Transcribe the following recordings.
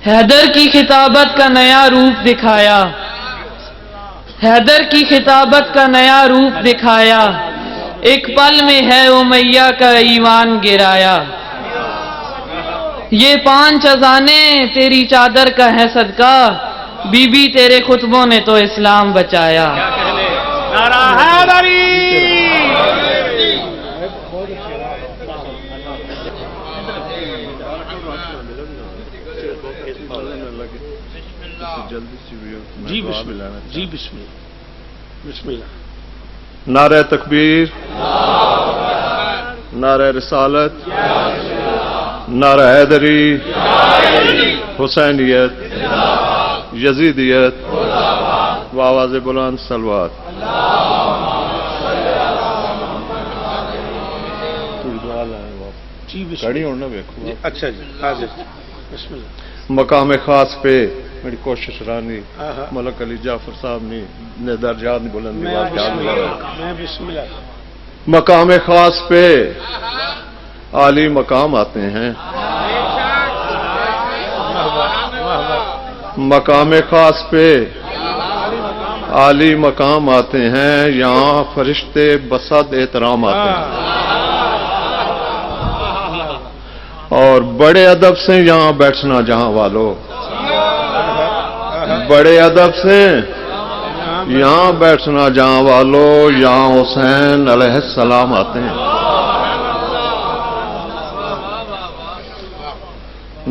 حیدر کی خطابت کا نیا روپ دکھایا، حیدر کی خطابت کا نیا روپ دکھایا، ایک پل میں ہے امیہ کا ایوان گرایا۔ یہ 5 اذانیں تیری چادر کا ہے صدقہ، بی بی تیرے خطبوں نے تو اسلام بچایا۔ نعرہ حیدری! جی بسم اللہ، جی بسم اللہ، بسم اللہ۔ نعرہ تکبیر، نعرہ رسالت، نعرہ حیدری، حسینیت، یزیدیت، و آواز بلند صلوات۔ جی بسم کڑی اللہ۔ ہونا ویکھو۔ اچھا جی، حاضر، بسم اللہ۔ مقام خاص پہ میری کوشش رانی آہا۔ ملک علی جعفر صاحب نے درجات بلند میں بسم اللہ۔ مقام خاص پہ عالی مقام آتے ہیں، مقام خاص پہ عالی مقام آتے ہیں، یہاں فرشتے بصد احترام آتے ہیں، اور بڑے ادب سے یہاں بیٹھنا جہاں والو، بڑے ادب سے یہاں بیٹھنا جہاں والو، یہاں حسین علیہ السلام آتے ہیں۔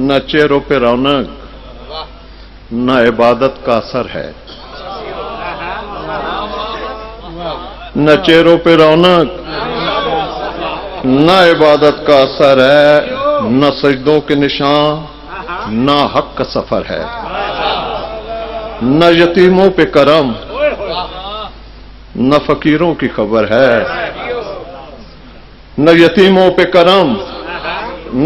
نہ چہروں پہ رونق، نہ عبادت کا اثر ہے، نہ چہروں پہ رونق، نہ عبادت کا اثر ہے، نہ سجدوں کے نشان، نہ حق کا سفر ہے، نہ یتیموں پہ کرم، نہ فقیروں کی خبر ہے، نہ یتیموں پہ کرم،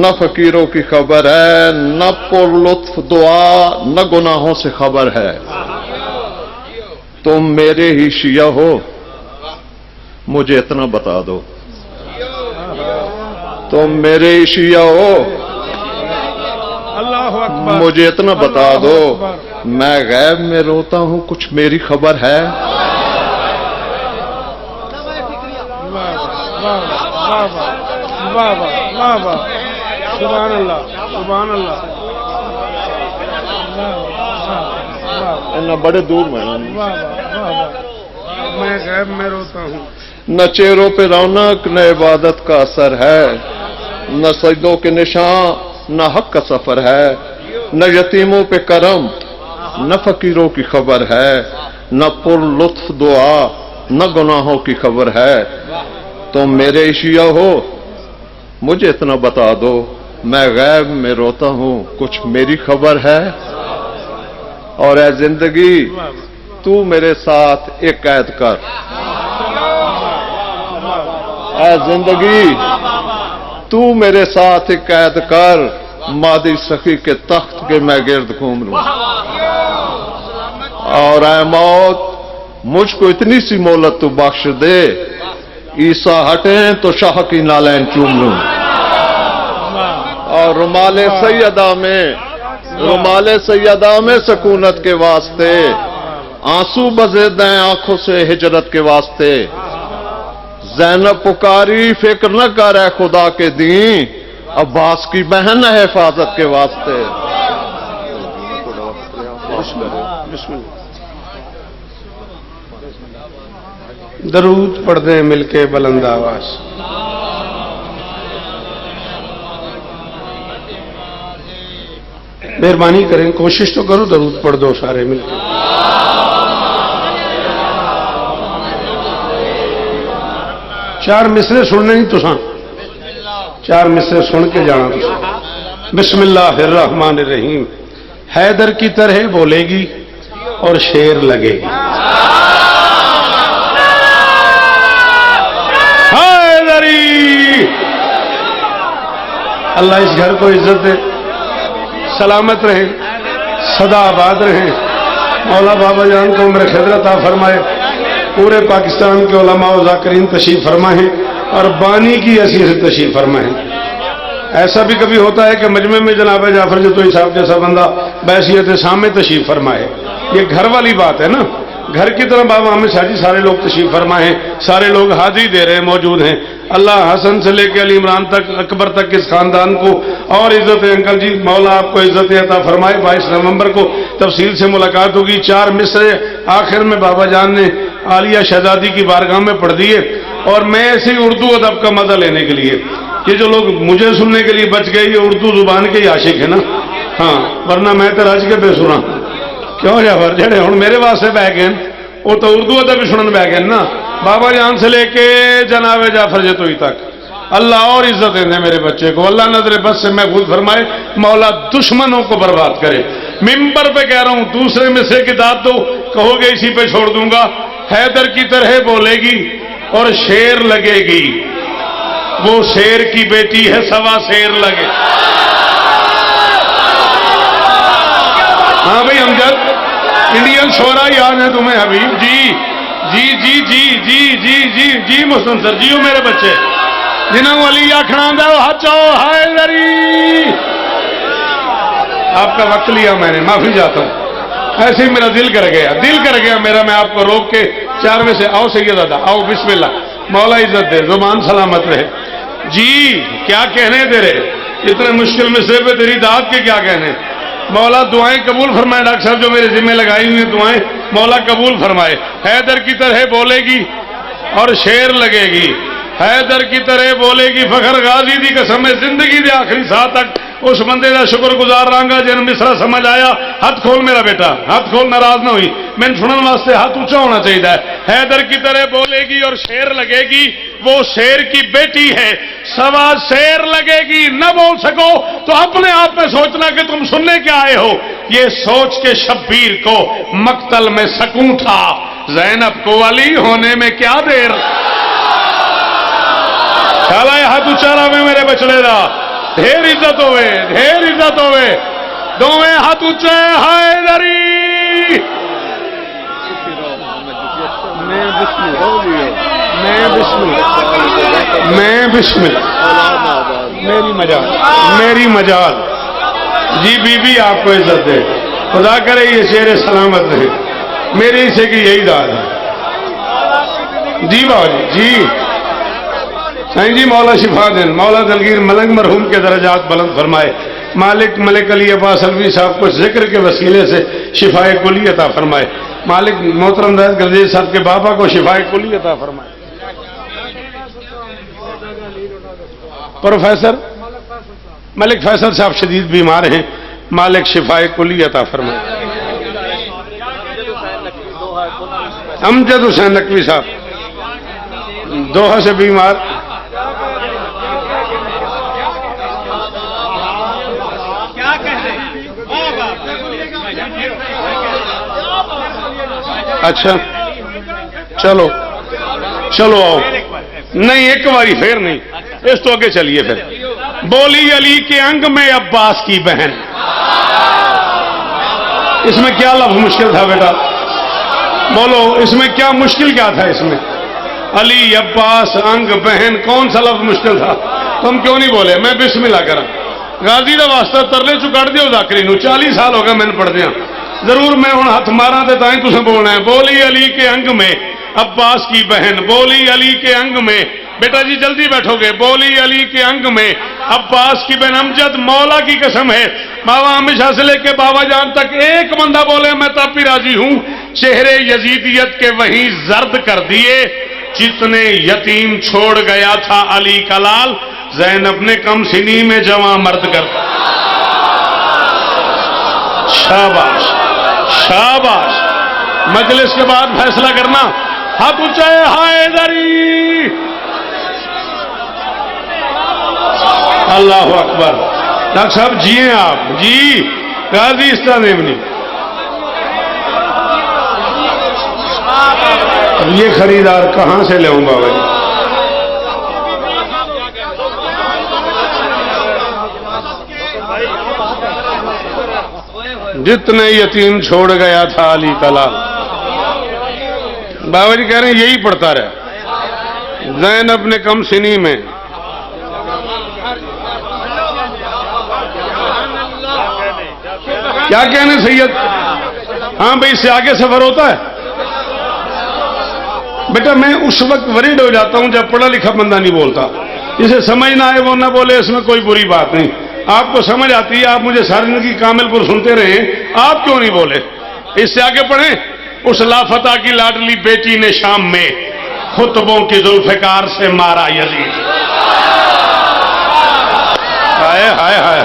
نہ فقیروں کی خبر ہے، نہ پر لطف دعا، نہ گناہوں سے خبر ہے۔ تم میرے ہی شیعہ ہو، مجھے اتنا بتا دو، تم میرے ہی شیعہ ہو، اللہ اکبر، مجھے اتنا بتا دو، میں غیب میں روتا ہوں، کچھ میری خبر ہے؟ واہ واہ واہ، سبحان اللہ، سبحان اللہ، نہ بڑے دور میں میں غیب میں روتا ہوں۔ نہ چہروں پہ رونق، نہ عبادت کا اثر ہے، نہ سجدوں کے نشان، نہ حق کا سفر ہے، نہ یتیموں پہ کرم، نہ فقیروں کی خبر ہے، نہ پر لطف دعا، نہ گناہوں کی خبر ہے۔ تم میرے شیعہ ہو، مجھے اتنا بتا دو، میں غیب میں روتا ہوں، کچھ میری خبر ہے؟ اور اے زندگی تو میرے ساتھ ایک قید کر، اے زندگی تو میرے ساتھ ایک قید کر، مادی سخی کے تخت کے میں گرد گھوم لوں، اور اے موت مجھ کو اتنی سی مہلت تو بخش دے، عیسیٰ ہٹیں تو شاہ کی نالین چوم لوں، اور رمال سیدہ میں سکونت کے واسطے آنسو بزے دیں آنکھوں سے ہجرت کے واسطے، زینب پکاری فکر نہ کرے خدا کے دین، عباس کی بہن ہے حفاظت کے واسطے۔ بسم اللہ۔ درود پڑھ دیں مل کے بلند آواز۔ مہربانی کریں، کوشش تو کرو، درود پڑھ دو سارے مل کے۔ چار مصرے سننے نہیں تو چار مصرے سن کے جانا تو۔ بسم اللہ الرحمن الرحیم۔ حیدر کی طرح بولے گی اور شیر لگے گی۔ حیدری! اللہ اس گھر کو عزت دے، سلامت رہے، سدا آباد رہے، مولا بابا جان کو عمر خضر عطا فرمائے، پورے پاکستان کے علماء و ذاکرین تشریف فرمائیں، اور بانی کی حیثیت سے تشریف فرمائیں۔ ایسا بھی کبھی ہوتا ہے کہ مجمع میں جناب جعفر جتوئی صاحب جیسا بندہ بحیثیت سامع تشریف فرمائے. یہ گھر والی بات ہے نا. گھر کی طرح بابا حامد شاہ جی سارے لوگ تشریف فرمائے ہیں, سارے لوگ حاضری دے رہے ہیں, موجود ہیں. اللہ حسن سے لے کے علی عمران تک, اکبر تک اس خاندان کو اور عزت ہے. انکل جی مولا آپ کو عزت عطا فرمائے. 22 نومبر کو تفصیل سے ملاقات ہوگی. 4 مصرے آخر میں بابا جان نے عالیہ شہزادی کی بارگاہ میں پڑھ دیے, اور میں ایسے اردو ادب کا مزہ لینے کے لیے, یہ جو لوگ مجھے سننے کے لیے بچ گئے یہ اردو زبان کے ہی عاشق ہے نا. ہاں ورنہ میں تو رج کے بے سنا کیوں جعفر جڑے ہوں میرے واسطے بہ گئے وہ تو اردو ادب بھی سنن بہ گئے نا. بابا جان سے لے کے جناب جعفر جتوئی تک اللہ اور عزت دے میرے بچے کو. اللہ نظر بد سے محفوظ فرمائے. مولا دشمنوں کو برباد کرے. ممبر پہ کہہ رہا ہوں دوسرے مصرے کی داد دو, کہو گے اسی پہ چھوڑ دوں گا. حیدر کی طرح بولے گی اور شیر لگے گی, وہ شیر کی بیٹی ہے, سوا شیر لگے. ہاں بھائی امجد انڈین شعرا یاد ہے تمہیں حبیب جی جی جی جی جی جی جی جی محسن سر جیو میرے بچے جنہوں علی آخنا ہچو حیدری. آپ کا وقت لیا میں نے, معافی چاہتا ہوں. ایسے ہی میرا دل کر گیا میرا. میں آپ کو روک کے 4 میں سے آؤ سیدہ آؤ بسم اللہ. مولا عزت دے, زبان سلامت رہے. جی کیا کہنے تیرے اتنے مشکل مصرے پہ تیری داد کے کیا کہنے. مولا دعائیں قبول فرمائے. ڈاکٹر صاحب جو میرے ذمہ لگائی ہوئی ہیں دعائیں مولا قبول فرمائے. حیدر کی طرح بولے گی اور شیر لگے گی. حیدر کی طرح بولے گی. فخر غازی دی قسم ہے زندگی دے آخری ساہ تک اس بندے کا شکر گزار رہا جن مصرا سمجھ آیا. ہاتھ کھول میرا بیٹا, ہاتھ کھول, ناراض نہ ہوئی. میں سنن واسطے ہاتھ اونچا ہونا چاہیے. حیدر کی طرح بولے گی اور شیر لگے گی, وہ شیر کی بیٹی ہے, سوا شیر لگے گی. نہ بول سکو تو اپنے آپ میں سوچنا کہ تم سننے کیا آئے ہو. یہ سوچ کے شبیر کو مقتل میں سکون تھا, زینب کو علی ہونے میں کیا دیر. خیال ہے ہاتھ اونچا رہا میرے بچڑے دا. ڈھیر عزت ہوئے, ڈھیر عزت ہوئے. دونوں ہاتھ اونچے. حیدری میں بسم میری مجال جی بی بی آپ کو عزت دے. خدا کرے یہ شیر سلامت رہے. میرے حصے کی یہی داد ہے. جی بابا جی سائیں جی مولا شفا دین. مولا دلگیر ملنگ مرحوم کے درجات بلند فرمائے. مالک ملک علی عباس الوی صاحب کو ذکر کے وسیلے سے شفائے کلی عطا فرمائے. مالک محترم دہت گردیز صاحب کے بابا کو شفائے کلی عطا فرمائے. پروفیسر ملک فیصل صاحب شدید بیمار ہیں, مالک شفائے کلی عطا فرمائے. امجد حسین نقوی صاحب دوحہ سے بیمار. اچھا چلو چلو آؤ. نہیں ایک باری پھر نہیں, اس تو آگے چلیے. پھر بولی علی کے انگ میں عباس کی بہن. اس میں کیا لفظ مشکل تھا بیٹا, بولو اس میں کیا مشکل کیا تھا. اس میں علی عباس انگ بہن کون سا لفظ مشکل تھا. تم کیوں نہیں بولے. میں بسم اللہ کرا. غازی دا واسطہ ترلے چکڑ دیو ذاکری نو. 40 سال ہو گئے میں نے پڑھ دیا. ضرور میں ہوں ہاتھ مارا تے تائیں تسیں بولنا ہے. بولی علی کے انگ میں عباس کی بہن. بولی علی کے انگ میں, بیٹا جی جلدی بیٹھو گے. بولی علی کے انگ میں عباس کی بہن. امجد مولا کی قسم ہے بابا ہمیشہ سے لے کے بابا جان تک ایک بندہ بولے میں تب بھی راضی ہوں. چہرے یزیدیت کے وہیں زرد کر دیے جتنے یتیم چھوڑ گیا تھا علی کا لال. زینب نے کم سنی میں جوان مرد کر. شاباش شاباش. مجلس کے بعد فیصلہ کرنا. ہاتھ اونچا. حیدری. اللہ اکبر. ڈاکٹر صاحب جیے آپ جی. غازی اس طرح نہیں. یہ خریدار کہاں سے لے بابا جی. جتنے یتیم چھوڑ گیا تھا علی کا لال. بابا جی کہہ رہے ہیں یہی پڑھتا رہا. زینب نے کم سنی میں کیا کہنے سید؟ ہاں بھائی اس سے آگے سفر ہوتا ہے بیٹا. میں اس وقت ورڈ ہو جاتا ہوں جب پڑھا لکھا بندہ نہیں بولتا. جسے سمجھ نہ آئے وہ نہ بولے، اس میں کوئی بری بات نہیں. آپ کو سمجھ آتی ہے، آپ مجھے ساری زندگی کامل پور سنتے رہے، آپ کیوں نہیں بولے؟ اس سے آگے پڑھیں. اس لافتہ کی لاڈلی بیٹی نے شام میں خطبوں کی ذوالفقار سے مارا یزید. ہائے ہائے ہائے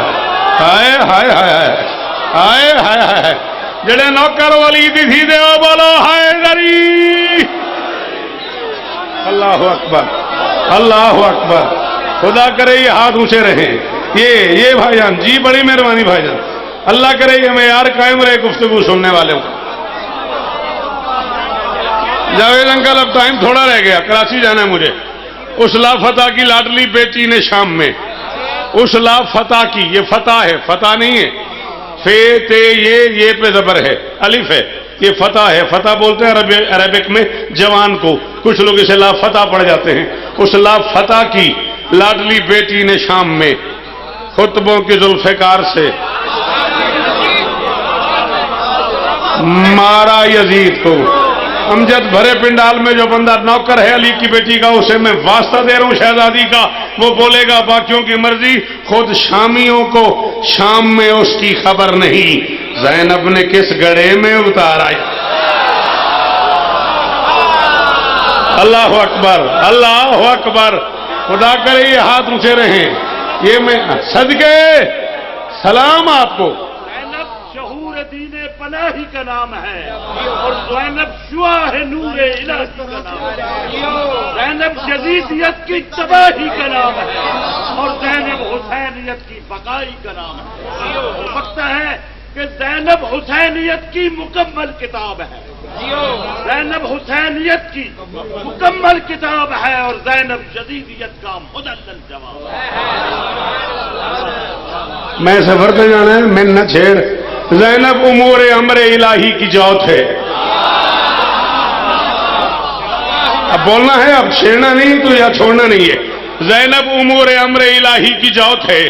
ہائے ہائے ہائے ہائے ہائے ہائے. جڑے نوکر والی دی تھی دے او بولو ہائے دری. اللہ اکبر اللہ اکبر. خدا کرے یہ ہاتھ اونچے رہیں. یہ بھائی جان جی بڑی مہربانی بھائی جان. اللہ کرے یہ معیار قائم رہے گفتگو سننے والوں کا. جاوید انکل اب ٹائم تھوڑا رہ گیا، کراچی جانا ہے مجھے. اس لافتہ کی لاڈلی بیٹی نے شام میں، اس لافتہ کی، یہ فتح ہے، فتح نہیں ہے. فے تے یہ پہ زبر ہے، الف ہے، یہ فتح ہے. فتح بولتے ہیں عربک میں جوان کو، کچھ لوگ اسے لافتہ پڑھ جاتے ہیں. اس لافتہ کی لاڈلی بیٹی نے شام میں خطبوں کی ذوالفقار سے مارا یزید کو. امجد بھرے پنڈال میں جو بندہ نوکر ہے علی کی بیٹی کا، اسے میں واسطہ دے رہا ہوں شہزادی کا، وہ بولے گا باقیوں کی مرضی. خود شامیوں کو شام میں اس کی خبر نہیں، زینب نے کس گڑھے میں اتارا. اللہ اکبر اللہ اکبر. خدا کرے یہ ہاتھ اونچے رہیں. یہ میں صدقے سلام آپ کو. دین پناہی کا نام ہے اور زینب شعاع ہے نور الہی کا نام ہے. زینب یزیدیت کی تباہی کا نام ہے اور زینب حسینیت کی بقائی کا نام ہے. ہو سکتا ہے کہ زینب حسینیت کی مکمل کتاب ہے، زینب حسینیت کی مکمل کتاب ہے اور زینب یزیدیت کا مدلل جواب ہے. میں سفر پہ جانا ہے، میں نہ چھیڑ. زینب امور امر الہی کی جوت ہے. اب بولنا ہے، اب چھیڑنا نہیں تو یا چھوڑنا نہیں ہے. زینب امور امر الہی کی جوت ہے،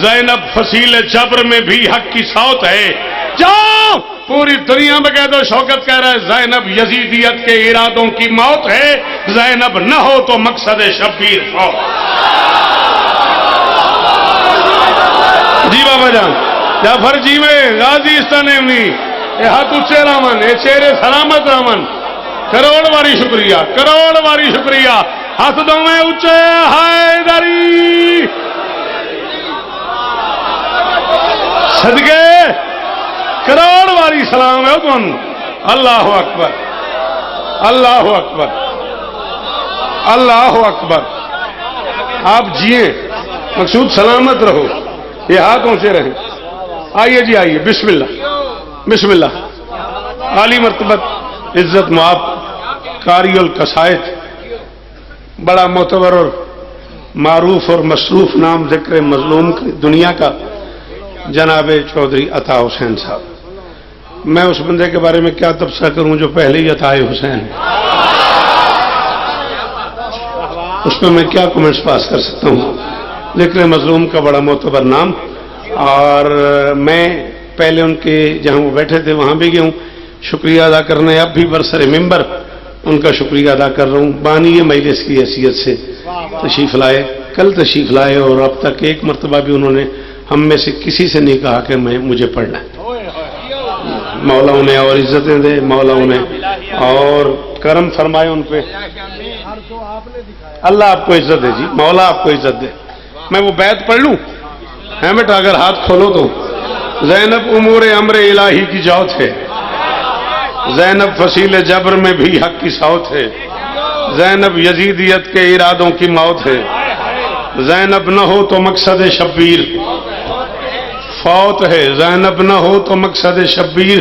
زینب فصیل جبر میں بھی حق کی صوت ہے. جاؤ پوری دنیا میں کہہ دو شوکت کہہ رہا ہے زینب یزیدیت کے ارادوں کی موت ہے. زینب نہ ہو تو مقصد شبیر فوت. جی بابا جان جعفر جی میں غازی استانیمی اے ہاتھ اچھے رامن، اے چہرے سلامت رامن. کروڑ باری شکریہ، کروڑ باری شکریہ. ہاتھ دو میں اچھے حیدری. صدقے کروڑ باری سلام ہے کون. اللہ اکبر اللہ اکبر اللہ اکبر. آپ جیے مقصود سلامت رہو. یہ ہاتھ اونچے رہیں. آئیے جی آئیے. بسم اللہ بسم اللہ. عالی مرتبت عزت معاب قاری القصائد، بڑا معتبر اور معروف اور مصروف نام ذکر مظلوم دنیا کا جناب چودھری عطا حسین صاحب. میں اس بندے کے بارے میں کیا تبصرہ کروں جو پہلے ہی عطا حسین ہے. اس میں کیا کمنٹس پاس کر سکتا ہوں. ذکر مظلوم کا بڑا معتبر نام، اور میں پہلے ان کے جہاں وہ بیٹھے تھے وہاں بھی گیا ہوں. شکریہ ادا کرنے اب بھی برسر ممبر ان کا شکریہ ادا کر رہا ہوں. بانی مجلس کی حیثیت سے تشریف لائے، کل تشریف لائے، اور اب تک ایک مرتبہ بھی انہوں نے ہم میں سے کسی سے نہیں کہا کہ مجھے پڑھنا ہے. مولا انہیں اور عزتیں دے، مولا انہیں اور کرم فرمائے ان پہ. اللہ آپ کو عزت دے جی، مولا آپ کو عزت دے. میں وہ بیت پڑھ لوں ہے بیٹا؟ اگر ہاتھ کھولو تو. زینب امور امر الہی کی جوت ہے، زینب فصیل جبر میں بھی حق کی صوت ہے. زینب یزیدیت کے ارادوں کی موت ہے. زینب نہ ہو تو مقصد شبیر فوت ہے. زینب نہ ہو تو مقصد شبیر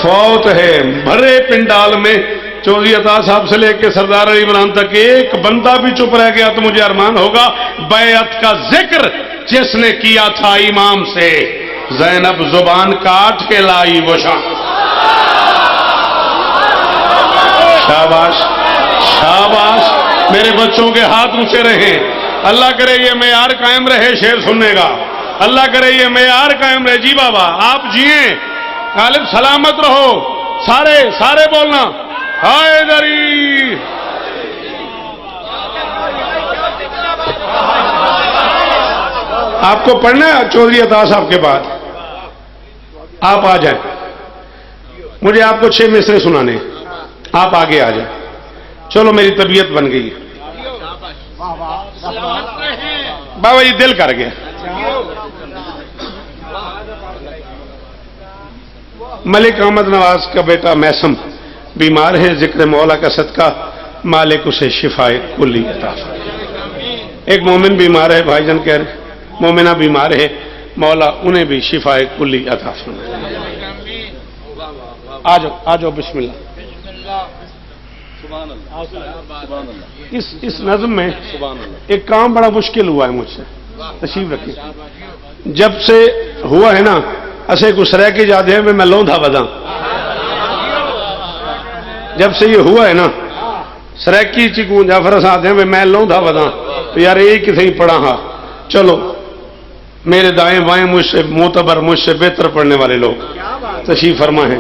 فوت ہے. بھرے پنڈال میں چودھری عطا صاحب سے لے کے سردار علی عمران تک ایک بندہ بھی چپ رہ گیا تو مجھے ارمان ہوگا بیعت کا ذکر جس نے کیا تھا امام سے، زینب زبان کاٹ کے لائی وہ شام. شاباش شاباش. میرے بچوں کے ہاتھ اونچے رہیں. اللہ کرے یہ معیار قائم رہے شعر سننے کا. اللہ کرے یہ معیار قائم رہے. جی بابا آپ جیئیں, غالب سلامت رہو. سارے بولنا حیدری. آپ کو پڑھنا ہے چودھری عطا صاحب کے بعد, آپ آ جائیں. مجھے آپ کو 6 مصرے سنانے ہیں, آپ آگے آ جائیں. چلو میری طبیعت بن گئی. بابا جی دل کر گیا. ملک احمد نواز کا بیٹا میسم بیمار ہے, ذکر مولا کا صدقہ مالک اسے شفائے کلی عطا فرمائے. ایک مومن بیمار ہے, بھائی جان کہہ رہے مومنہ بیمار ہے, مولا انہیں بھی شفائے کلی عطا فرمائے. آ جاؤ بسم اللہ. اس نظم میں ایک کام بڑا مشکل ہوا ہے مجھ سے, تشریف رکھیں. جب سے ہوا ہے نا اسے کچھ رہ کے جاتے ہیں میں لوندھا بدا. جب سے یہ ہوا ہے نا سریکی چکوں جعفر آتے ہیں میں لوندھا بدا, تو یار ایک ہی صحیح پڑھا. ہاں چلو میرے دائیں بائیں مجھ سے معتبر, مجھ سے بہتر پڑھنے والے لوگ تشریف فرما ہیں.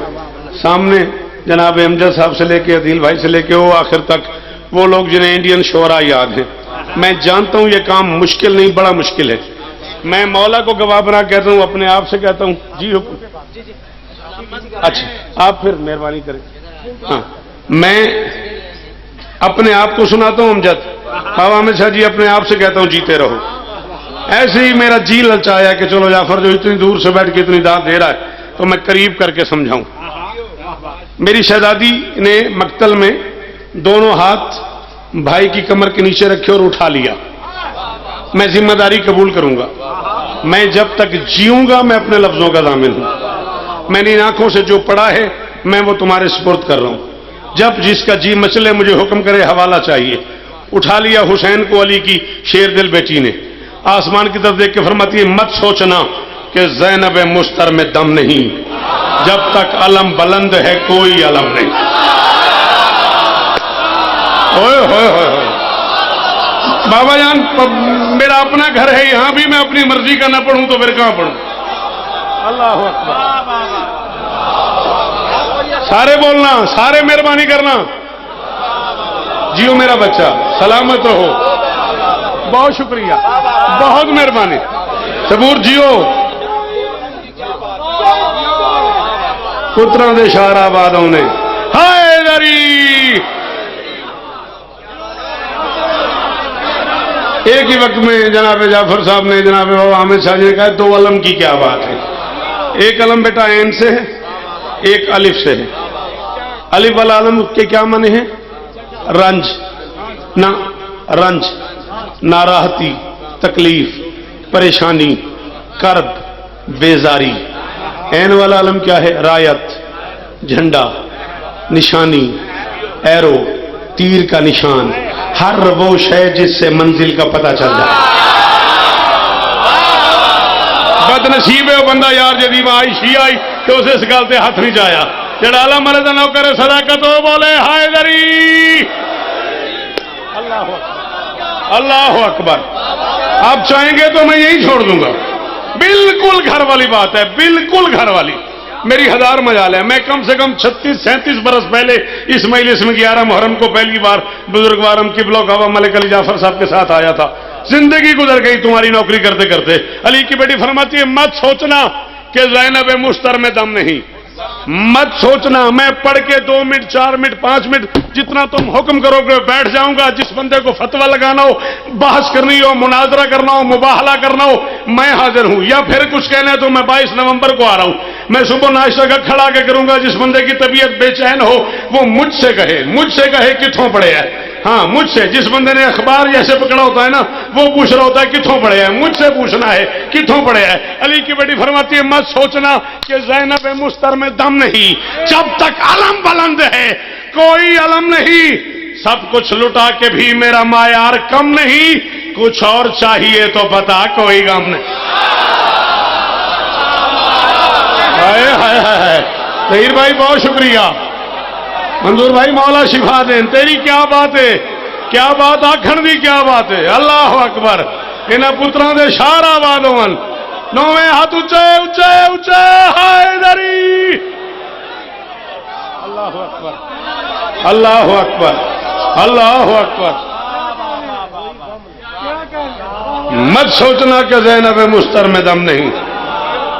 سامنے جناب امجد صاحب سے لے کے عدیل بھائی سے لے کے وہ آخر تک وہ لوگ جنہیں انڈین شعراء یاد ہیں. میں جانتا ہوں یہ کام مشکل نہیں, بڑا مشکل ہے. میں مولا کو گواہ بنا کہتا ہوں, اپنے آپ سے کہتا ہوں. جی حکم. اچھا آپ پھر مہربانی کریں. ہاں میں اپنے آپ کو سناتا ہوں امجد. عوام شاہ جی اپنے آپ سے کہتا ہوں جیتے رہو. ایسے ہی میرا جی للچایا کہ چلو جعفر جو اتنی دور سے بیٹھ کے اتنی داد دے رہا ہے تو میں قریب کر کے سمجھاؤں. میری شہزادی نے مقتل میں دونوں ہاتھ بھائی کی کمر کے نیچے رکھے اور اٹھا لیا. میں ذمہ داری قبول کروں گا. میں جب تک جیوں گا میں اپنے لفظوں کا ضامن ہوں. میں نے آنکھوں سے جو پڑھا ہے میں وہ تمہارے سپرد کر رہا ہوں. جب جس کا جی مچلے مجھے حکم کرے حوالہ چاہیے. اٹھا لیا حسین کو علی کی شیر دل بیٹی نے. آسمان کی طرف دیکھ کے فرماتی ہے مت سوچنا کہ زینب مستر میں دم نہیں, جب تک علم بلند ہے کوئی علم نہیں. ہوئے ہوئے ہوئے ہوئے. بابا جان میرا اپنا گھر ہے, یہاں بھی میں اپنی مرضی کا نہ پڑھوں تو پھر کہاں پڑھوں. اللہ اکبر. سارے بولنا, سارے مہربانی کرنا. جیو میرا بچہ, سلامت رہو. بہت شکریہ, بہت مہربانی. صبور جیو. پتروں دے شہر آباد ہونے حیدری. ایک ہی وقت میں جناب جعفر صاحب نے جناب حامد شاہ جی نے کہا 2 علم کی کیا بات ہے. ایک علم بیٹا عین سے ہے, ایک الف سے ہے. الف والا علم کے کیا معنی ہے؟ رنج, نہ رنج, ناراحتی, تکلیف, پریشانی, کرب, بیزاری. عین والا علم کیا ہے؟ رایت, جھنڈا, نشانی, ایرو, تیر کا نشان, ہر وہ شے جس سے منزل کا پتہ چل جائے. بد نصیب ہے وہ بندہ یار جدی آئی شی آئی تو اسے اس گل سے ہاتھ نہیں جایا. جڑا اللہ مرے دا نو کرے صداقت ہو بولے حیدری. اللہ اکبر, اللہ اکبر. آپ چاہیں گے تو میں یہی چھوڑ دوں گا. بالکل گھر والی بات ہے, بالکل گھر والی. میری 1000 مجال ہے. میں کم سے کم 36-37 برس پہلے اس مجلس میں 11 محرم کو پہلی بار بزرگوارم کی بلاک بابا ملک علی جعفر صاحب کے ساتھ آیا تھا. زندگی گزر گئی تمہاری نوکری کرتے کرتے. علی کی بیٹی فرماتی ہے مت سوچنا کہ زینب مستر میں دم نہیں. مت سوچنا میں پڑھ کے 2 منٹ 4 منٹ 5 منٹ جتنا تم حکم کرو گے بیٹھ جاؤں گا. جس بندے کو فتویٰ لگانا ہو, بحث کرنی ہو, مناظرہ کرنا ہو, مباہلہ کرنا ہو, میں حاضر ہوں. یا پھر کچھ کہنا ہے تو میں 22 نومبر کو آ رہا ہوں. میں صبح ناشتہ کا کھڑا کے کروں گا. جس بندے کی طبیعت بے چین ہو وہ مجھ سے کہے کتھوں پڑے ہے. ہاں مجھ سے. جس بندے نے اخبار جیسے پکڑا ہوتا ہے نا وہ پوچھ رہا ہوتا ہے کتھوں پڑے ہے. مجھ سے پوچھنا ہے کتھوں پڑے ہے. علی کی بیٹی فرماتی ہے مت سوچنا کہ زینب مستر میں دم نہیں, جب تک علم بلند ہے کوئی علم نہیں. سب کچھ لٹا کے بھی میرا معیار کم نہیں, کچھ اور چاہیے تو بتا کوئی غم نہیں. ہائے ہائے ہائے. طاہر بھائی بہت شکریہ. منظور بھائی مولا شفا دیں. تیری کیا بات ہے, کیا بات آکھن دی, کیا بات ہے. اللہ اکبر. انہاں پتراں دے شہر آباد ہون. نویں ہاتھ اونچے اونچے اونچے حیدری اللہ اکبر اللہ اکبر اللہ اکبر مت سوچنا کہ زینب مستر میں دم نہیں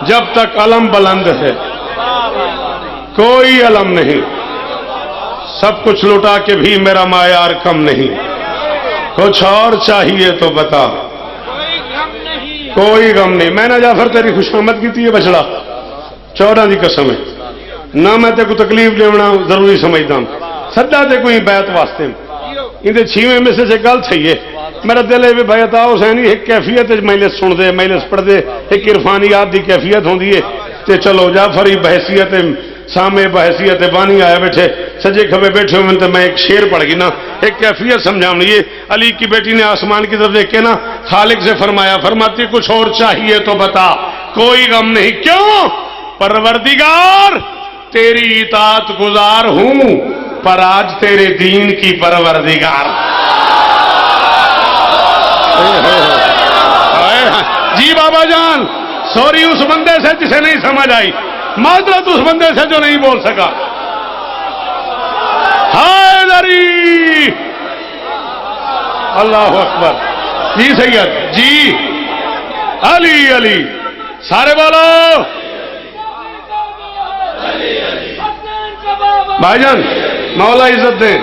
جب تک علم بلند ہے کوئی علم نہیں سب کچھ لٹا کے بھی میرا معیار کم نہیں کچھ اور چاہیے تو بتا کوئی غم نہیں میں نے جعفر تیری خوش آمد کی تھی بچڑا 14 دی قسم ہے نہ میں تے کو تکلیف دینا ضروری سمجھتا ہوں سدا تے کوئی بیعت واسطے اندے 6ویں میں سے گل تھی ہے میرا دل ہے بھائی عطا حسین ایک کیفیت مجلس سن دے مجلس پڑھ دے ایک عرفانیات دی کیفیت ہوندی ہے تے چلو جعفری بحیثیت سامنے بحیثیت بانی آیا بیٹھے سجے کھبے بیٹھے ہوئے تو میں ایک شعر پڑھ گی نا ایک کیفیت سمجھاؤں یہ علی کی بیٹی نے آسمان کی طرف دیکھ کے نا خالق سے فرمایا فرماتی کچھ اور چاہیے تو بتا کوئی غم نہیں کیوں پروردگار تیری اطاعت گزار ہوں پر آج تیرے دین کی پروردگار جی بابا جان سوری اس بندے سے جسے نہیں سمجھ آئی معذرت اس بندے سے جو نہیں بول سکا حیدری اللہ اکبر جی سید جی علی علی سارے بولو بھائی جان مولا عزت دیں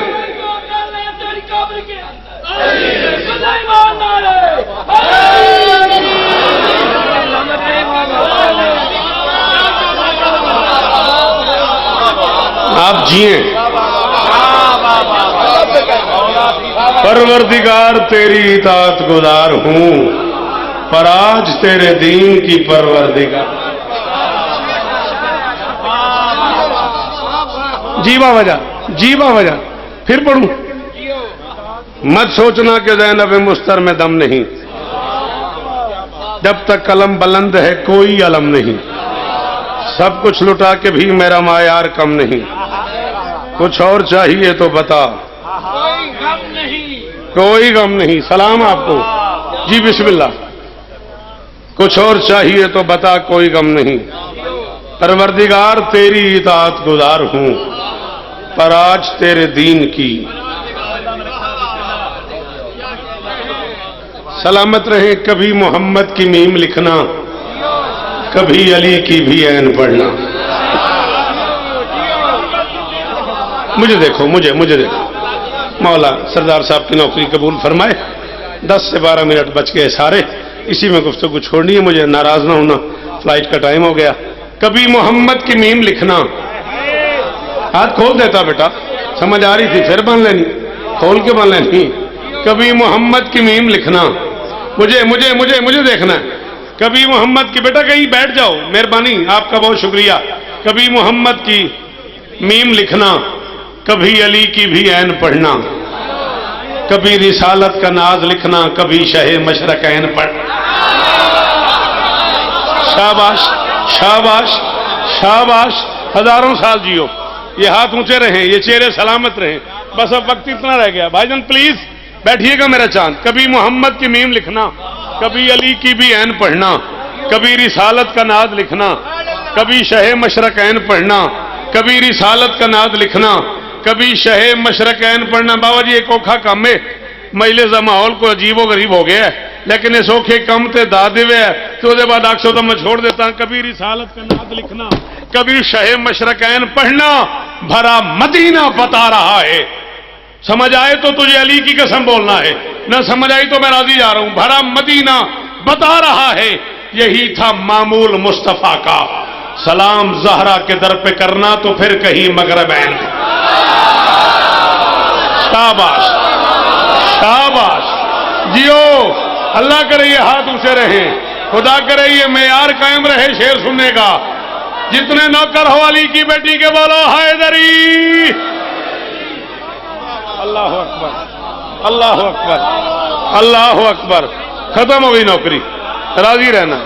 آپ جیئیں پروردگار تیری اطاعت گزار ہوں پر آج تیرے دین کی پروردگار جی بابا جان جی بابا جان پھر پڑھوں مت سوچنا کہ زینب مستر میں دم نہیں جب تک قلم بلند ہے کوئی علم نہیں سب کچھ لٹا کے بھی میرا معیار کم نہیں کچھ اور چاہیے تو بتا کوئی غم نہیں سلام آپ کو جی بسم اللہ کچھ اور چاہیے تو بتا کوئی غم نہیں پروردگار تیری اطاعت گزار ہوں پر آج تیرے دین کی سلامت رہے کبھی محمد کی میم لکھنا کبھی علی کی بھی عین پڑھنا مجھے دیکھو مجھے دیکھو مولا سردار صاحب کی نوکری قبول فرمائے 10 سے 12 منٹ بچ گئے سارے اسی میں گفتگو چھوڑنی ہے مجھے ناراض نہ ہونا فلائٹ کا ٹائم ہو گیا کبھی محمد کی میم لکھنا ہاتھ کھول دیتا بیٹا سمجھ آ رہی تھی پھر بن لینی کھول کے بن لینی کبھی محمد کی میم لکھنا مجھے دیکھنا ہے کبھی محمد کی بیٹا کہیں بیٹھ جاؤ مہربانی آپ کا بہت شکریہ کبھی محمد کی میم لکھنا کبھی علی کی بھی عین پڑھنا کبھی رسالت کا ناز لکھنا کبھی شہ مشرق عین پڑھنا شاباش شاباش شاباش ہزاروں سال جیو یہ ہاتھ اونچے رہیں یہ چہرے سلامت رہیں بس اب وقت اتنا رہ گیا بھائی جان پلیز بیٹھیے گا میرا چاند کبھی محمد کی میم لکھنا کبھی علی کی بھی عین پڑھنا کبھی رسالت کا ناز لکھنا کبھی شہ مشرق عین پڑھنا کبھی رسالت کا ناز لکھنا کبھی شہ مشرق عین پڑھنا بابا جی ایک اوکھا کام ہے مجلس ماحول کو عجیب و غریب ہو گیا ہے لیکن اس اوکھے کم تے دادے ہوئے ہے تو اس کے بعد آخ سوتا میں چھوڑ دیتا ہوں کبھی رسالت کا ناز لکھنا کبھی شہ مشرق عین پڑھنا بھرا مدینہ بتا رہا ہے سمجھ آئے تو تجھے علی کی قسم بولنا ہے نہ سمجھ آئی تو میں راضی جا رہا ہوں بھرا مدینہ بتا رہا ہے یہی تھا معمول مصطفیٰ کا سلام زہرا کے در پہ کرنا تو پھر کہیں مغربین شاباش شاباش جیو اللہ کرے یہ ہاتھ اونچے رہے خدا کرے یہ معیار قائم رہے شعر سننے کا جتنے نوکر ہو علی کی بیٹی کے بولو حیدری اللہ اکبر اللہ اکبر اللہ اکبر ختم ہوئی نوکری راضی رہنا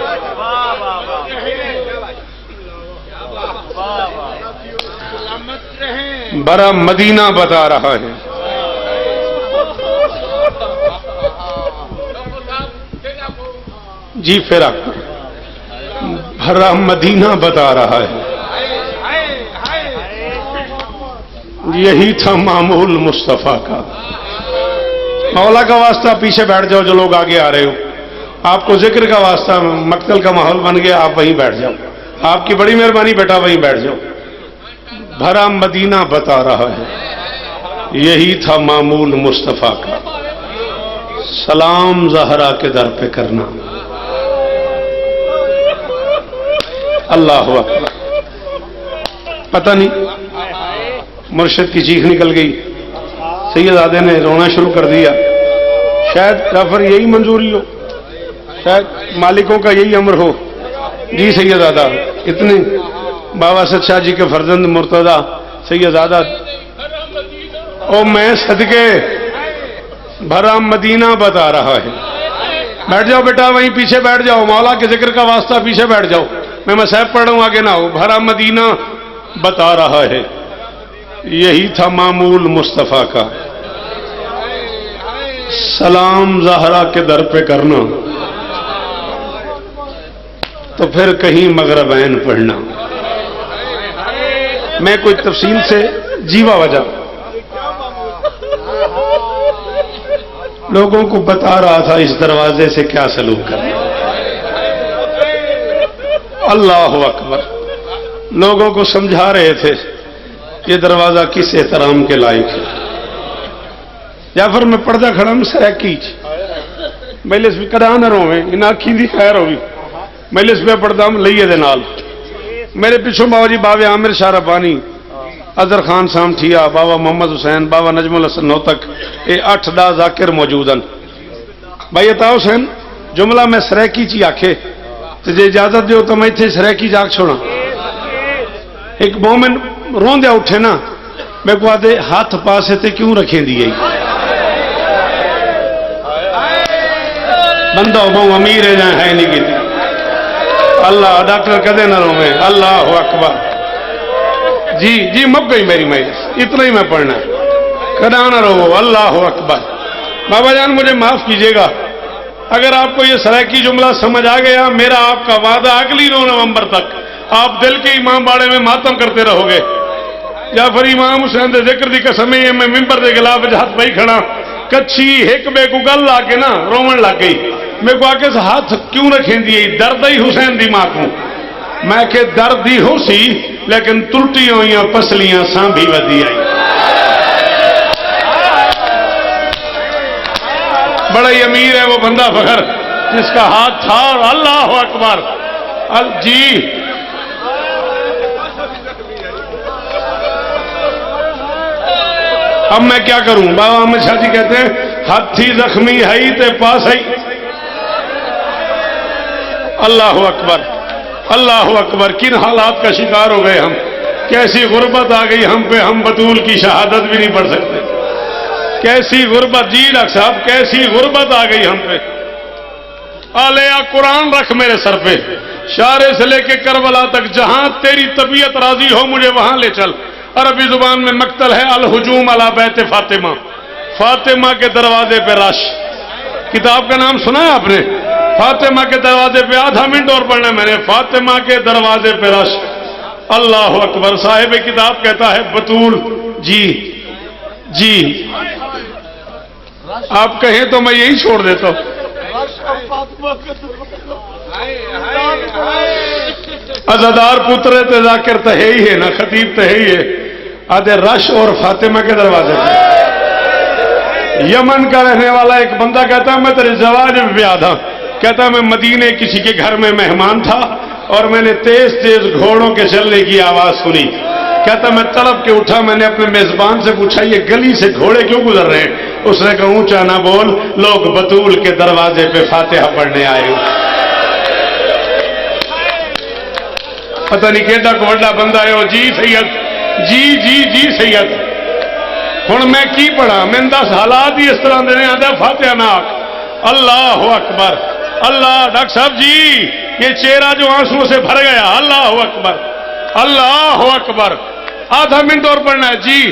بڑا مدینہ بتا رہا ہے جی پھر آپ بھرا مدینہ بتا رہا ہے، یہی تھا معمول مصطفیٰ کا۔ مولا کا واسطہ پیچھے بیٹھ جاؤ جو لوگ آگے آ رہے ہو، آپ کو ذکر کا واسطہ مقتل کا ماحول بن گیا، آپ وہیں بیٹھ جاؤ، آپ کی بڑی مہربانی بیٹا وہیں بیٹھ جاؤ۔ بھرا مدینہ بتا رہا ہے، یہی تھا معمول مصطفیٰ کا، سلام زہرا کے در پہ کرنا۔ اللہ اکبر، پتہ نہیں مرشد کی چیخ نکل گئی، سیدزادے نے رونا شروع کر دیا، شاید جعفر یہی منظوری ہو، شاید مالکوں کا یہی امر ہو۔ جی سیدزادہ، اتنے بابا اسد شاہ جی کے فرزند مرتضی سیدزادہ، او میں صدقے بھرا مدینہ بتا رہا ہے۔ بیٹھ جاؤ بیٹا، وہیں پیچھے بیٹھ جاؤ، مولا کے ذکر کا واسطہ پیچھے بیٹھ جاؤ، میں مسائب پڑھ رہا ہوں، آگے نہ ہو۔ بھرا مدینہ بتا رہا ہے، یہی تھا معمول مصطفیٰ کا، سلام زہرا کے در پہ کرنا، تو پھر کہیں مغربین پڑھنا۔ میں کوئی تفصیل سے جیوا وجہ لوگوں کو بتا رہا تھا اس دروازے سے کیا سلوک کرنا۔ اللہ اکبر، لوگوں کو سمجھا رہے تھے یہ دروازہ کس احترام کے لائق ہے۔ یا پھر میں پردہ کھڑا ہوں سریکیچ مجلس بھی کڑا نہ رویں، ان آنکھی دی خیر ہوگی، مجلس پہ پڑھتا ہوں لئیے دے نال، میرے پیچھوں بابا جی بابے عامر شاہ ربانی، اظہر خان سام ٹھیا، بابا محمد حسین، بابا نجم الحسن نوتک، یہ 8-10 ذاکر موجود ہیں۔ بھائی عطا حسین جملہ میں سریکی چی آکھے تجھے اجازت دیو تو میں تھے سریکی جاگ چھوڑا۔ ایک مومن رون دیا اٹھے نا، میں کو آدھے ہاتھ پاسے تے کیوں رکھیں دیئے، بندہ ہو امیر ہے جائیں ہے نہیں کی، اللہ ڈاکٹر کدے نہ رو میں۔ اللہ اکبر، جی مب گئی میری مجلس، اتنا ہی میں پڑھنا ہے، کدا نہ رو۔ اللہ اکبر، بابا جان مجھے معاف کیجئے گا اگر آپ کو یہ سرائکی جملہ سمجھ آ گیا، میرا آپ کا وعدہ اگلی 9 نومبر تک آپ دل کے امام باڑے میں ماتم کرتے رہو گے۔ یا پھر امام حسین دے ذکر دی قسم ہے، میں ممبر دے خلاف ہاتھ پائی کھڑا، کچھی ایک بے کو گل لا کے نا رومن لگ گئی، میں کو آکے سے ہاتھ کیوں رکھیں دیئے، درد ہی حسین دی ماں کو، میں کہ درد ہی ہو سی لیکن تلٹی ہوئیاں پسلیاں سانبھی ودی آئی۔ بڑا ہی امیر ہے وہ بندہ فخر جس کا ہاتھ تھا۔ اللہ اکبر، جی اب میں کیا کروں؟ بابا احمد شاہ جی کہتے ہیں ہاتھی زخمی ہے تے پاس ہے۔ اللہ اکبر، اللہ اکبر، کن حالات کا شکار ہو گئے ہم، کیسی غربت آ گئی ہم پہ، ہم بطول کی شہادت بھی نہیں پڑھ سکتے، کیسی غربت، جی ڈاکٹر صاحب کیسی غربت آ گئی ہم پہ۔ آلیہ قرآن رکھ میرے سر پہ، شارے سے لے کے کربلا تک، جہاں تیری طبیعت راضی ہو مجھے وہاں لے چل۔ عربی زبان میں مقتل ہے الہجوم علی بیت فاطمہ، فاطمہ کے دروازے پہ رش، کتاب کا نام سنا ہے آپ نے؟ فاطمہ کے دروازے پہ، آدھا منٹ اور پڑھنا ہے میں نے، فاطمہ کے دروازے پہ رش۔ اللہ اکبر، صاحب کتاب کہتا ہے بطول، جی آپ کہیں تو میں یہی چھوڑ دیتا ہوں۔ عزادار پترے تے ذاکر تو ہے ہی ہے نا، خطیب تو ہے ہی ہے، آدھے رش اور فاطمہ کے دروازے پہ۔ یمن کا رہنے والا ایک بندہ کہتا ہے میں تیرے زواج میں بھی آدھا، کہتا ہے میں مدینے کسی کے گھر میں مہمان تھا اور میں نے تیز تیز گھوڑوں کے چلنے کی آواز سنی، کہتا میں تڑپ کے اٹھا، میں نے اپنے میزبان سے پوچھا یہ گلی سے گھوڑے کیوں گزر رہے ہیں؟ اس نے کہا اونچا نہ بول، لوگ بطول کے دروازے پہ فاتحہ پڑھنے آئے ہو۔ پتہ نہیں کیڈا کو بڑا بندہ ہے وہ، جی سید، جی سید، ہن میں کی پڑھا؟ میں 10 حالات ہی اس طرح دے آدھا فاتحہ نہ آکھ۔ اللہ اکبر، اللہ ڈاکٹر صاحب جی یہ چہرہ جو آنسوں سے بھر گیا، اللہ اکبر، اللہ اکبر، آدھا منٹ اور پڑھنا ہے جی۔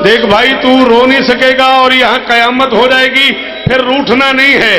دیکھ بھائی تو رو نہیں سکے گا اور یہاں قیامت ہو جائے گی، پھر روٹھنا نہیں ہے،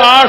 8